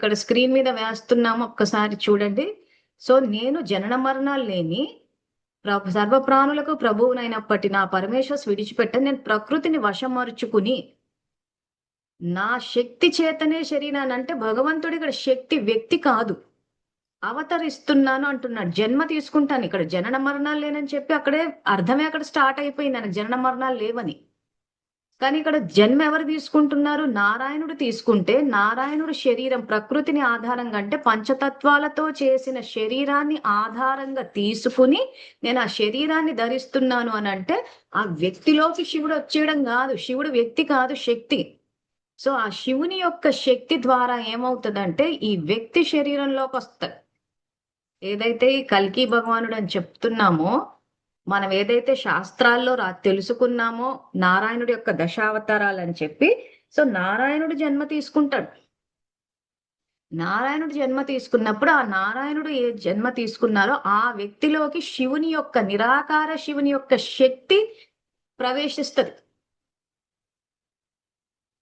ఇక్కడ స్క్రీన్ మీద వేస్తున్నాము, ఒక్కసారి చూడండి. సో నేను జనన మరణాలు లేని సర్వ ప్రాణులకు ప్రభువునైనప్పటి నా పరమేశ్వర్ విడిచిపెట్ట నేను ప్రకృతిని వశమరుచుకుని నా శక్తి చేతనే శరీరాన్ని, అంటే భగవంతుడి ఇక్కడ శక్తి వ్యక్తి కాదు, అవతరిస్తున్నాను అంటున్నాడు. జన్మ తీసుకుంటాను, ఇక్కడ జనన మరణాలు లేనని చెప్పి అక్కడే అర్థమే అక్కడ స్టార్ట్ అయిపోయింది, నాకు జనన మరణాలు లేవని. కానీ ఇక్కడ జన్మ ఎవరు తీసుకుంటున్నారు? నారాయణుడు తీసుకుంటే నారాయణుడు శరీరం ప్రకృతిని ఆధారంగా, అంటే పంచతత్వాలతో చేసిన శరీరాన్ని ఆధారంగా తీసుకుని నేను ఆ శరీరాన్ని ధరిస్తున్నాను అని అంటే ఆ వ్యక్తిలోకి శివుడు వచ్చేయడం కాదు. శివుడు వ్యక్తి కాదు, శక్తి. సో ఆ శివుని యొక్క శక్తి ద్వారా ఏమవుతుందంటే ఈ వ్యక్తి శరీరంలోకి వస్తాడు. ఏదైతే ఈ కల్కి భగవానుడు అని చెప్తున్నామో, మనం ఏదైతే శాస్త్రాల్లో తెలుసుకున్నామో నారాయణుడి యొక్క దశావతారాలు అని చెప్పి, సో నారాయణుడు జన్మ తీసుకుంటాడు. నారాయణుడు జన్మ తీసుకున్నప్పుడు ఆ నారాయణుడు ఏ జన్మ తీసుకున్నారో ఆ వ్యక్తిలోకి శివుని యొక్క నిరాకార శివుని యొక్క శక్తి ప్రవేశిస్తుంది.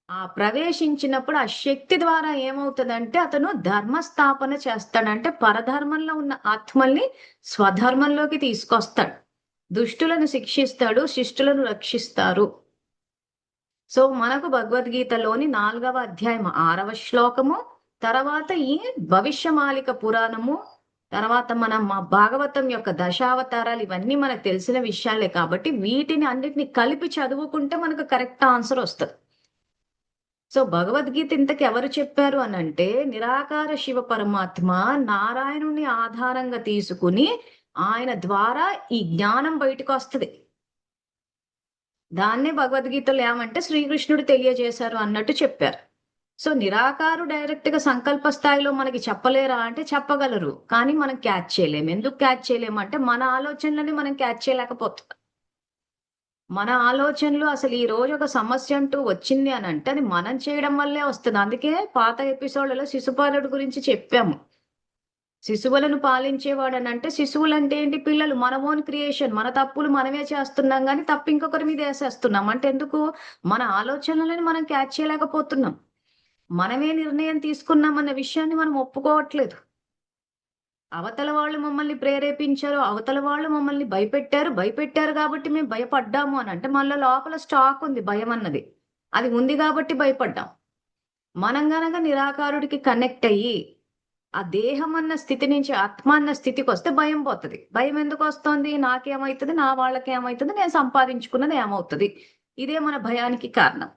ఆ ప్రవేశించినప్పుడు ఆ శక్తి ద్వారా ఏమవుతుందంటే అతను ధర్మస్థాపన చేస్తాడంటే పరధర్మంలో ఉన్న ఆత్మల్ని స్వధర్మంలోకి తీసుకొస్తాడు. దుష్టులను శిక్షిస్తాడు, శిష్టులను రక్షిస్తారు. సో మనకు భగవద్గీతలోని 4వ అధ్యాయం 6వ శ్లోకము, తర్వాత ఈ భవిష్యమాలిక పురాణము, తర్వాత మా భాగవతం యొక్క దశావతారాలు, ఇవన్నీ మనకు తెలిసిన విషయాలే కాబట్టి వీటిని అన్నిటిని కలిపి చదువుకుంటే మనకు కరెక్ట్ ఆన్సర్ వస్తుంది. సో భగవద్గీత ఇంతకు ఎవరు చెప్పారు అని అంటే నిరాకార శివ పరమాత్మ నారాయణుని ఆధారంగా తీసుకుని ఆయన ద్వారా ఈ జ్ఞానం బయటకు వస్తుంది. దాన్నే భగవద్గీతలో ఏమంటే శ్రీకృష్ణుడు తెలియజేశారు అన్నట్టు చెప్పారు. సో నిరాకారు డైరెక్ట్ గా సంకల్ప స్థాయిలో మనకి చెప్పలేరా అంటే చెప్పగలరు, కానీ మనం క్యాచ్ చేయలేము. ఎందుకు క్యాచ్ చేయలేము అంటే మన ఆలోచనలని మనం క్యాచ్ చేయలేకపోతాం. మన ఆలోచనలు అసలు ఈ రోజు ఒక సమస్య అంటూ వచ్చింది అని అంటే అది మనం చేయడం వల్లే వస్తుంది. అందుకే పాత ఎపిసోడ్లలో శిశుపాలుడు గురించి చెప్పాము. శిశువులను పాలించేవాడు అని అంటే శిశువులు అంటే ఏంటి? పిల్లలు. మన ఓన్ క్రియేషన్, మన తప్పులు మనమే చేస్తున్నాం కానీ తప్పు ఇంకొకరి మీద వేసేస్తున్నాం. అంటే ఎందుకు? మన ఆలోచనలని మనం క్యాచ్ చేయలేకపోతున్నాం. మనమే నిర్ణయం తీసుకున్నాం అన్న విషయాన్ని మనం ఒప్పుకోవట్లేదు. అవతల వాళ్ళు మమ్మల్ని ప్రేరేపించారు, అవతల వాళ్ళు మమ్మల్ని భయపెట్టారు కాబట్టి మేము భయపడ్డాము అని అంటే మనలో లోపల స్టాక్ ఉంది, భయం అన్నది. అది ఉంది కాబట్టి భయపడ్డాం. మనం గనక నిరాకారుడికి కనెక్ట్ అయ్యి ఆ దేహం అన్న స్థితి నుంచి ఆత్మ అన్న స్థితికి వస్తే భయం పోతుంది. భయం ఎందుకు వస్తుంది? నాకేమవుతుంది, నా వాళ్ళకి ఏమవుతుంది, నేను సంపాదించుకున్నది ఏమవుతుంది, ఇదే మన భయానికి కారణం.